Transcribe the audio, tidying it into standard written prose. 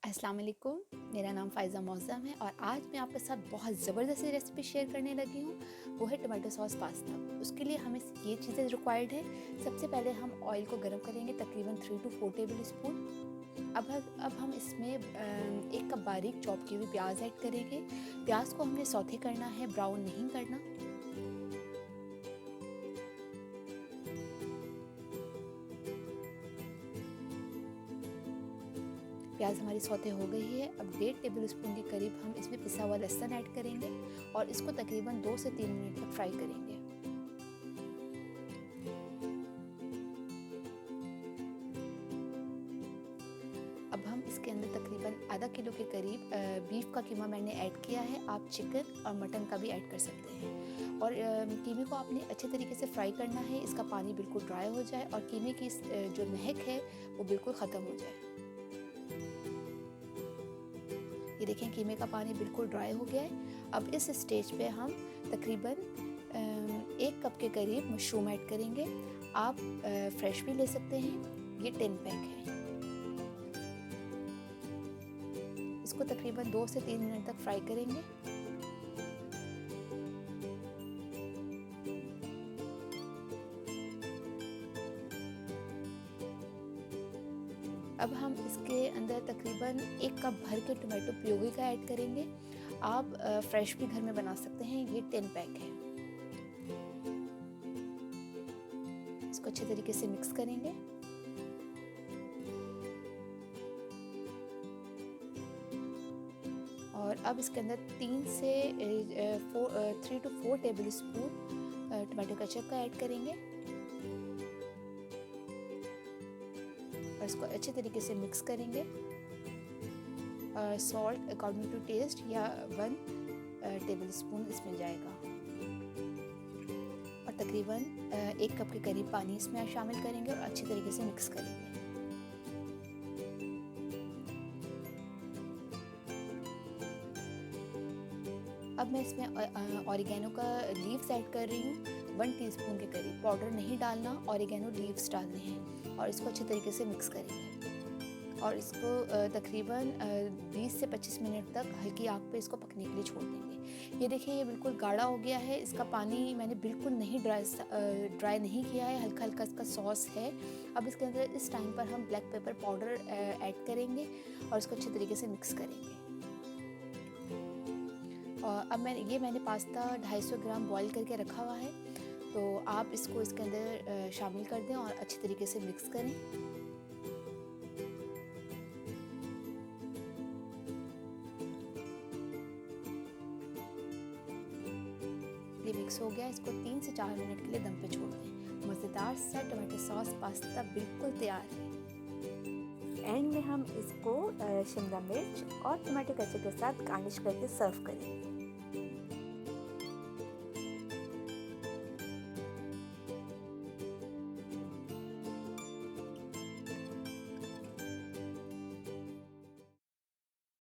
अस्सलाम वालेकुम। मेरा नाम फ़ाइज़ा मौज़म है और आज मैं आपके साथ बहुत ज़बरदस्त रेसिपी शेयर करने लगी हूँ। वो है टमाटो सॉस पास्ता। उसके लिए हमें ये चीज़ें रिक्वायर्ड है। सबसे पहले हम ऑयल को गर्म करेंगे तकरीबन 3 टू 4 टेबल स्पून। अब हम इसमें 1 कप बारीक चॉप की हुई प्याज ऐड करेंगे। प्याज को हमने सौते करना है, ब्राउन नहीं करना। प्याज हमारी सौते हो गई है। अब 1.5 टेबल स्पून के करीब हम इसमें पिसा हुआ लहसुन ऐड करेंगे और इसको तकरीबन 2 से 3 मिनट तक फ्राई करेंगे। अब हम इसके अंदर तकरीबन आधा किलो के करीब बीफ का कीमा मैंने ऐड किया है। आप चिकन और मटन का भी ऐड कर सकते हैं। और कीमे को आपने अच्छे तरीके से फ्राई करना है। इसका पानी बिल्कुल ड्राई हो जाए और कीमे की जो महक है वो बिल्कुल ख़त्म हो जाए। ये देखें कीमे का पानी बिल्कुल ड्राई हो गया है। अब इस स्टेज पे हम तकरीबन 1 कप के करीब मशरूम ऐड करेंगे। आप फ्रेश भी ले सकते हैं। ये 10 पैक है। इसको तकरीबन 2 से 3 मिनट तक फ्राई करेंगे। अब हम इसके अंदर तकरीबन 1 कप भर के टोमेटो प्यूरी का ऐड करेंगे। आप फ्रेश भी घर में बना सकते हैं। ये 10 पैक है। इसको अच्छे तरीके से मिक्स करेंगे। और अब इसके अंदर 3 to 4 tablespoon tomato ketchup का ऐड करेंगे और इसको अच्छे तरीके से मिक्स करेंगे। सॉल्ट अकॉर्डिंग टू टेस्ट या 1 टेबल स्पून इसमें जाएगा और तकरीबन 1 कप के करीब पानी इसमें शामिल करेंगे और अच्छे तरीके से मिक्स करेंगे। अब मैं इसमें ऑरिगेनो का लीव्स ऐड कर रही हूँ 1 टीस्पून के करीब। पाउडर नहीं डालना, ऑरिगेनो लीव्स डालने हैं और इसको अच्छे तरीके से मिक्स करेंगे और इसको तकरीबन 20 से 25 मिनट तक हल्की आग पे इसको पकने के लिए छोड़ देंगे। ये देखिए ये बिल्कुल गाढ़ा हो गया है। इसका पानी मैंने बिल्कुल नहीं ड्राई नहीं किया है, हल्का हल्का इसका सॉस है। अब इसके अंदर इस टाइम पर हम ब्लैक पेपर पाउडर ऐड करेंगे और इसको अच्छे तरीके से मिक्स करेंगे। और अब मैंने पास्ता 250 ग्राम बॉईल करके रखा हुआ है, तो आप इसको इसके अंदर शामिल कर दें और अच्छे तरीके से मिक्स करें। ये मिक्स हो गया। इसको 3 से 4 मिनट के लिए दम पे छोड़ दें। मज़ेदार सा टमाटो सॉस पास्ता बिल्कुल तैयार है। एंड में हम इसको शिमला मिर्च और टमाटो केचप के साथ गार्निश करके सर्व करेंगे।